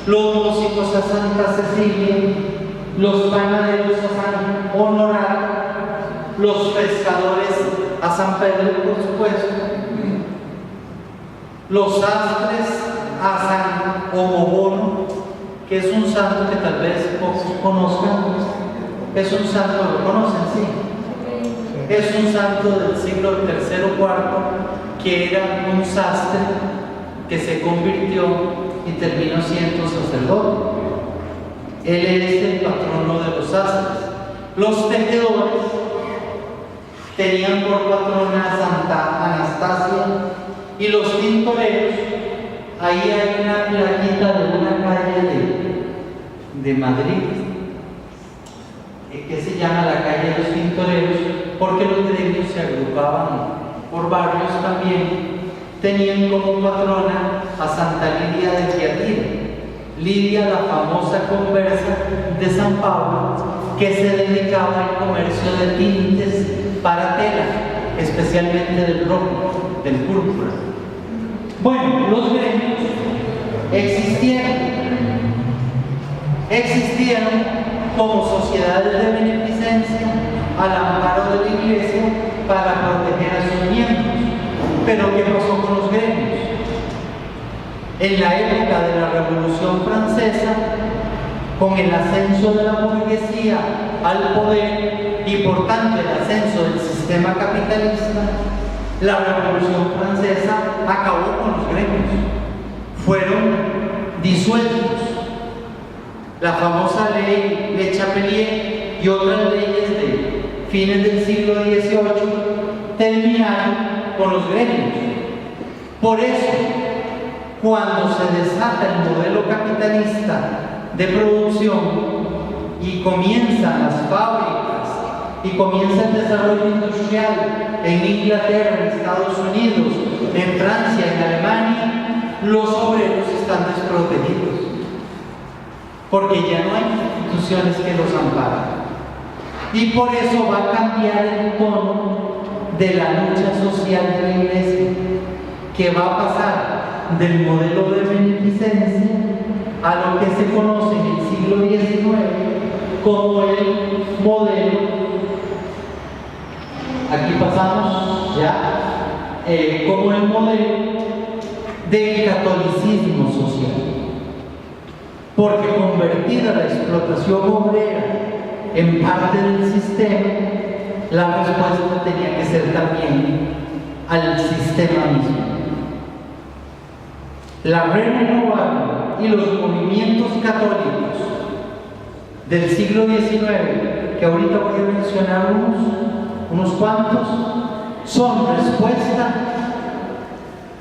los músicos a Santa Cecilia, los panaderos a San Honorato, los pescadores a San Pedro, por supuesto, los sastres a San Homobono, que es un santo que tal vez pocos conozcan. Es un santo, ¿lo conocen? Sí. Es un santo del siglo III o IV que era un sastre que se convirtió y terminó siendo sacerdote. Él es el patrono de los sastres. Los tejedores tenían por patrona a Santa Anastasia, y los tintoreros, ahí hay una plaquita de una calle de Madrid que se llama la calle de los tintoreros, porque los gremios se agrupaban por barrios también. Tenían como patrona a Santa Lidia de Tiatira, Lidia, la famosa conversa de San Pablo, que se dedicaba al comercio de tintes para tela. especialmente del rojo, del púrpura. Bueno, los gremios existieron como sociedades de beneficencia al amparo de la Iglesia para proteger a sus miembros. Pero ¿qué pasó con los gremios? En la época de la Revolución Francesa, con el ascenso de la burguesía al poder y por tanto el ascenso del sistema capitalista, la Revolución Francesa acabó con los gremios. Fueron disueltos. La famosa ley Le Chapelier y otras leyes de fines del siglo XVIII terminaron con los gremios. Por eso, cuando se desata el modelo capitalista de producción y comienzan las fábricas y comienza el desarrollo industrial en Inglaterra, en Estados Unidos, en Francia, en Alemania, los obreros están desprotegidos porque ya no hay instituciones que los amparan. Y por eso va a cambiar el tono de la lucha social de la Iglesia, que va a pasar del modelo de beneficencia a lo que se conoce en el siglo XIX como el modelo, aquí pasamos ya, como el modelo del catolicismo social. Porque convertida la explotación obrera en parte del sistema, la respuesta tenía que ser también al sistema mismo. La renovación y los movimientos católicos del siglo XIX, que ahorita voy a mencionar unos cuantos, son respuesta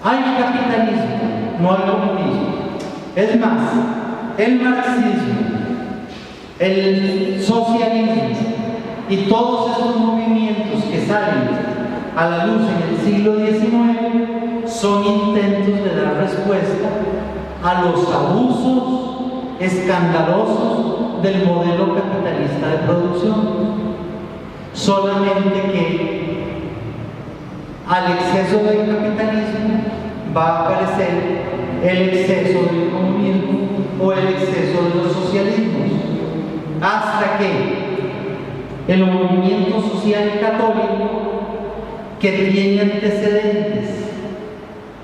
al capitalismo, no al comunismo. Es más, el marxismo, el socialismo y todos esos movimientos que salen a la luz en el siglo XIX son intentos de dar respuesta a los abusos escandalosos del modelo capitalista de producción. Solamente que al exceso del capitalismo va a aparecer el exceso del comunismo o el exceso de los socialismos, hasta que el movimiento social católico, que tiene antecedentes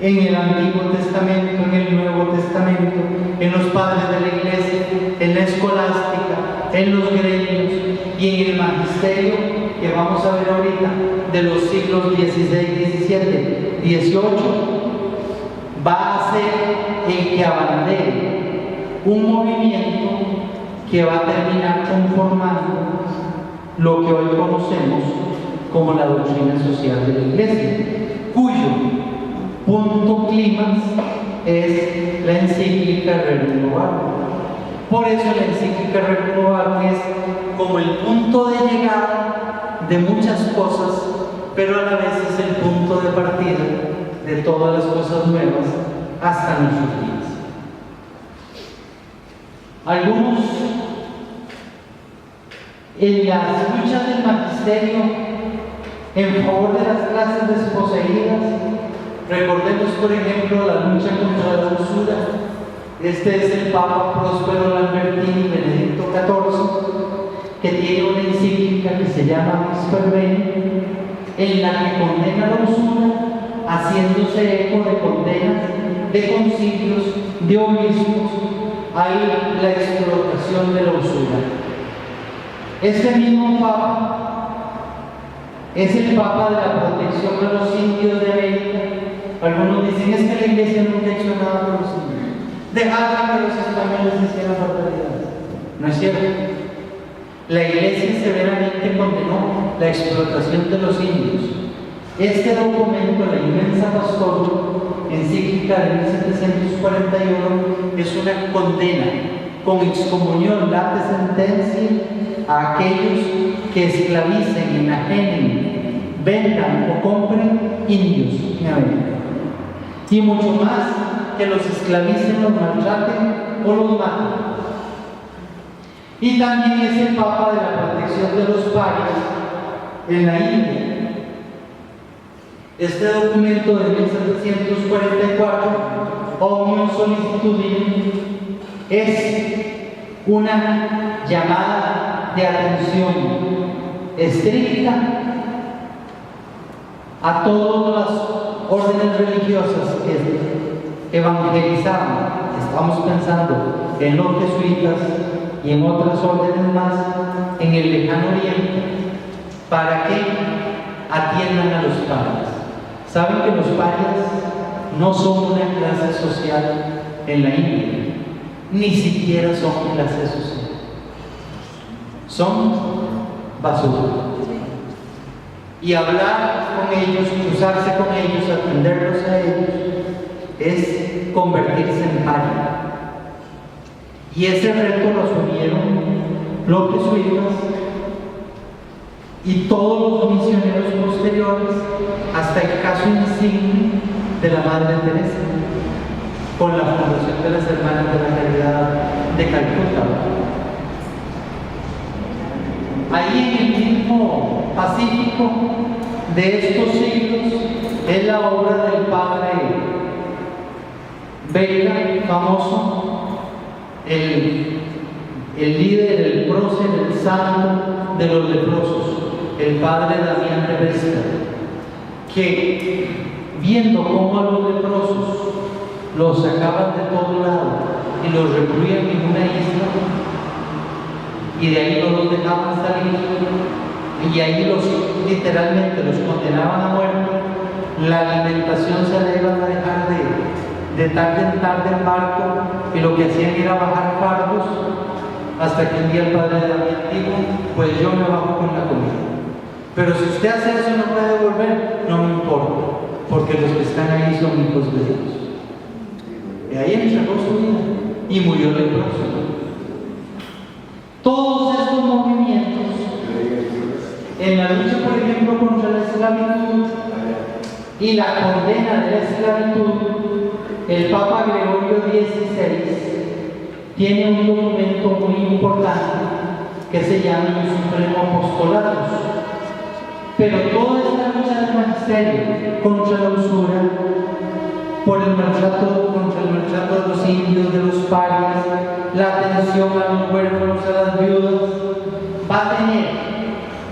en el Antiguo Testamento, en el Nuevo Testamento, en los padres de la Iglesia, en la escolástica, en los gremios y en el magisterio que vamos a ver ahorita de los siglos XVI, XVII, XVIII, va a ser el que abandere un movimiento que va a terminar conformando lo que hoy conocemos como la doctrina social de la Iglesia, cuyo punto clímax es la encíclica Rerum Novarum. Por eso la encíclica Rerum Novarum es como el punto de llegada de muchas cosas, pero a la vez es el punto de partida de todas las cosas nuevas hasta nuestros días. Algunos en las luchas del magisterio en favor de las clases desposeídas, recordemos por ejemplo la lucha contra la usura. Este es el Papa Próspero Lambertini, Benedicto XIV, que tiene una encíclica que se llama Vis Verbeni, en la que condena la usura, haciéndose eco de condenas de concilios, de obispos, a la explotación de la usura. Este mismo Papa es el Papa de la protección de los indios de América. Algunos dicen es que la Iglesia nunca ha hecho nada por los indios. Dejaron que los españoles hicieran barbaridades. No es cierto. La Iglesia severamente condenó la explotación de los indios. Este documento, la Inmensa Pastorum, encíclica de 1741, es una condena con excomunión late sentencia a aquellos que esclavicen, enajenen, vendan o compren indios en América. Y mucho más, que los esclavicen, los maltraten o los maten. Y también es el Papa de la protección de los parias en la India. Este documento de 1744, Omnium Solicitudinem, es una llamada de atención estricta a todas las órdenes religiosas que evangelizaban. Estamos pensando en los jesuitas y en otras órdenes más en el lejano oriente, para que atiendan a los parias. Saben que los parias no son una clase social en la India, ni siquiera son clase social, son basura. Y hablar con ellos, cruzarse con ellos, atenderlos a ellos, es convertirse en paria. Y ese reto lo asumieron los jesuitas y todos los misioneros posteriores, hasta el caso insigne de la Madre Teresa, con la fundación de las Hermanas de la Caridad de Calcuta. Ahí en el mismo Pacífico de estos siglos es la obra del padre belga famoso, el líder, el prócer, el santo de los leprosos, el padre Damián de Vesca, que viendo cómo a los leprosos los sacaban de todo lado y los recluían en una isla, y de ahí no los dejaban salir, y ahí literalmente los condenaban a muerte, la alimentación se la iban a dejar de tarde en tarde en barco, y lo que hacían era bajar fardos, hasta que un día el padre Damián dijo: pues yo me bajo con la comida, pero si usted hace eso y no puede volver, no me importa, porque los que están ahí son hijos de Dios. Y ahí entregó su vida y murió leproso. Todos estos movimientos en la lucha, por ejemplo, contra la esclavitud y la condena de la esclavitud, el Papa Gregorio XVI tiene un documento muy importante que se llama el Supremo Apostolatus. Pero toda esta lucha del magisterio contra la usura, contra el maltrato de los indios, de los parias, la atención a los huérfanos, a las viudas, va a tener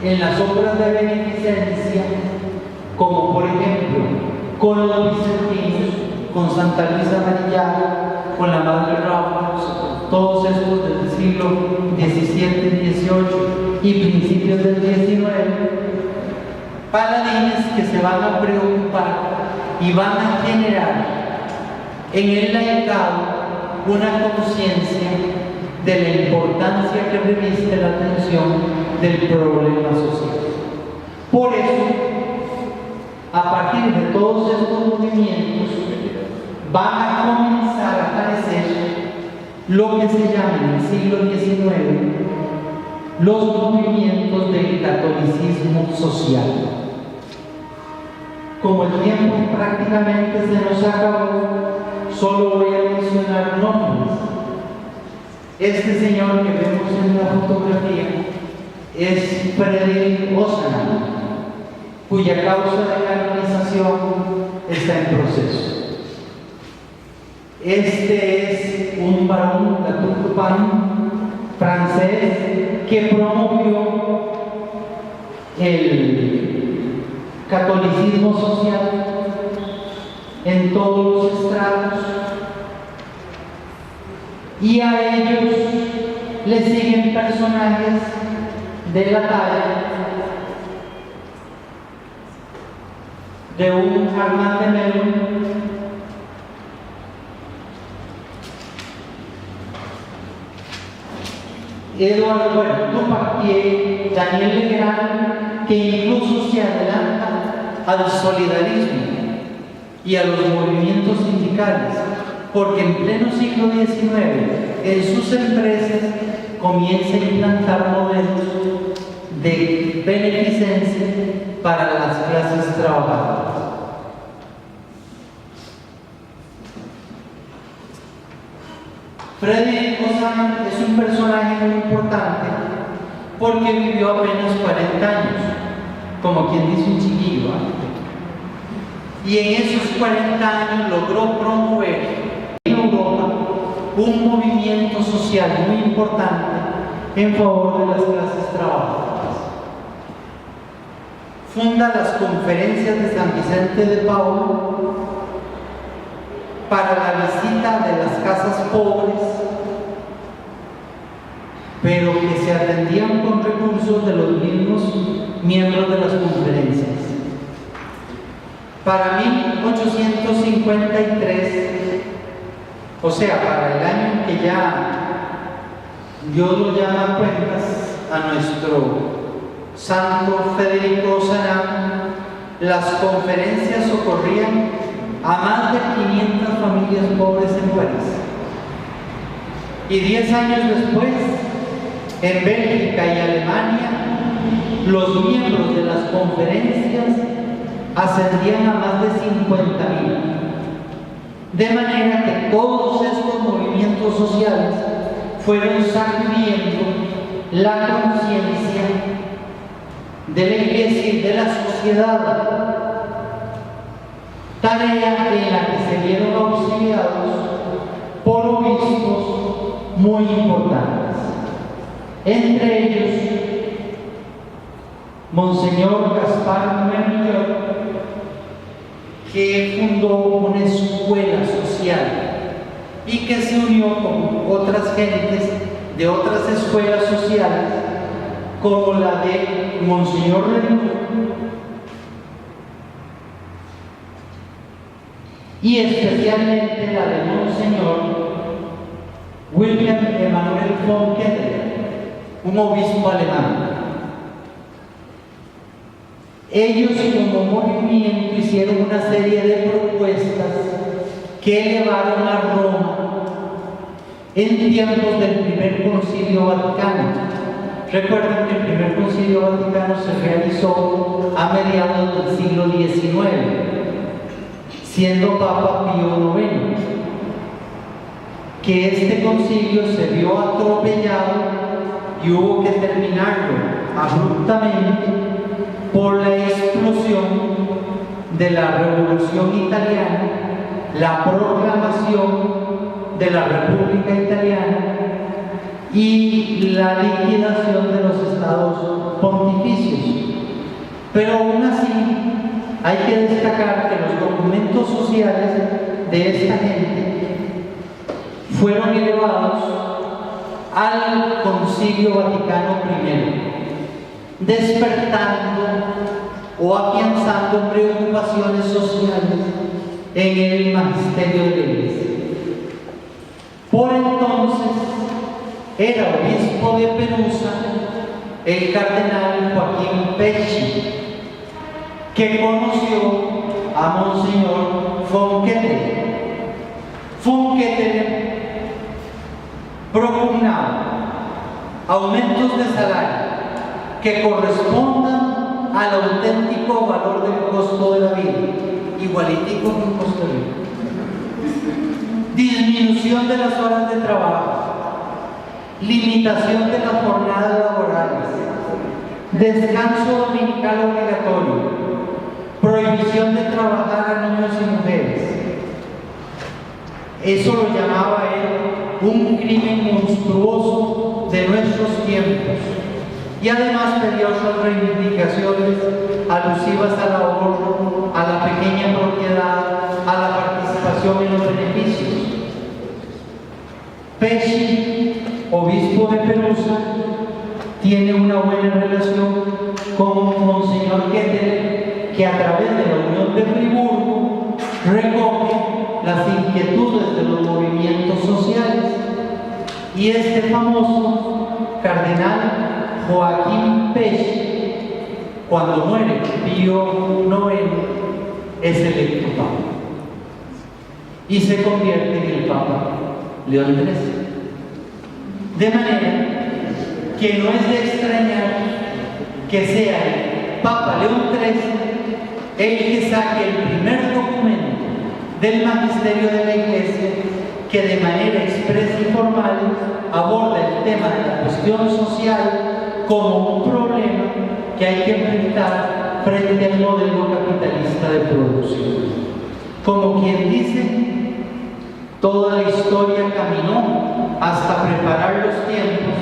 en las obras de beneficencia, como por ejemplo con los vicentinos, con Santa Luisa Marillaga, con la Madre Ráfalos, todos estos del siglo XVII, XVIII y principios del XIX, paladines que se van a preocupar y van a generar en el laicado una conciencia de la importancia que reviste la atención del problema social. Por eso, a partir de todos estos movimientos, van a comenzar a aparecer lo que se llama en el siglo XIX los movimientos del catolicismo social. Como el tiempo prácticamente se nos acabó, solo voy a mencionar nombres. Este señor que vemos en la fotografía es Frederick Ozanam, cuya causa de canonización está en proceso. Este es un varón católico francés que promovió el catolicismo social en todos los estratos, y a ellos le siguen personajes de la talla de un Armand de Melun, Eduardo Dupartier, Daniel Legrand, que incluso se adelanta al solidarismo y a los movimientos sindicales, porque en pleno siglo XIX en sus empresas comienza a implantar modelos de beneficencia para las clases trabajadoras. Frederick Ozanam es un personaje muy importante porque vivió apenas 40 años, como quien dice un chiquillo, y en esos 40 años logró promover en Europa un movimiento social muy importante en favor de las clases trabajadoras. Funda las conferencias de San Vicente de Paúl para la visita de las casas pobres, pero que se atendían con recursos de los mismos miembros de las conferencias. Para 1853, o sea, para el año en que ya Dios lo llama a cuentas a nuestro santo Federico Sarán, las conferencias socorrían a más de 500 familias pobres en París. Y 10 años después, en Bélgica y Alemania, los miembros de las conferencias ascendían a más de 50.000. De manera que todos estos movimientos sociales fueron sacudiendo la conciencia de la Iglesia y de la sociedad, tarea en la que se vieron auxiliados por obispos muy importantes, entre ellos Monseñor Gaspar Mermillot, que fundó una escuela social y que se unió con otras gentes de otras escuelas sociales, como la de Monseñor Renaud y especialmente la de Monseñor William Emanuel von Ketteler, un obispo alemán. Ellos como movimiento hicieron una serie de propuestas que elevaron a Roma en tiempos del primer concilio vaticano. Recuerden que el primer concilio vaticano se realizó a mediados del siglo XIX, siendo Papa Pío IX, que este concilio se vio atropellado y hubo que terminarlo abruptamente por la explosión de la Revolución Italiana, la proclamación de la República Italiana y la liquidación de los estados pontificios. Pero aún así, hay que destacar que los documentos sociales de esta gente fueron elevados al Concilio Vaticano I, despertando o afianzando preocupaciones sociales en el magisterio de la Iglesia. Por entonces era obispo de Perusa el cardenal Joaquín Pesci, que conoció a Monseñor von Ketteler. Von Ketteler propugnaba aumentos de salario que correspondan al auténtico valor del costo de la vida, igualitico que un costo de vida. Disminución de las horas de trabajo, limitación de las jornadas laborales, descanso dominical obligatorio, prohibición de trabajar a niños y mujeres. Eso lo llamaba él un crimen monstruoso de nuestros tiempos. Y además pedía otras reivindicaciones alusivas al ahorro, a la pequeña propiedad, a la participación en los beneficios. Pesci, obispo de Perusa, tiene una buena relación con Monseñor Ketteler, que a través de la Unión de Friburgo recoge las inquietudes de los movimientos sociales. Y este famoso cardenal Joaquín Pesci, cuando muere Pío IX, es electo papa y se convierte en el Papa León XIII. De manera que no es de extrañar que sea el Papa León XIII el que saque el primer documento del magisterio de la Iglesia que de manera expresa y formal aborda el tema de la cuestión social como un problema que hay que enfrentar frente al modelo capitalista de producción. Como quien dice, toda la historia caminó hasta preparar los tiempos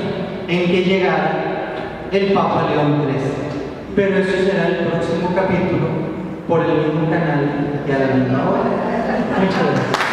en que llegara el Papa León XIII. Pero eso será el próximo capítulo por el mismo canal y a la misma hora. Muchas gracias.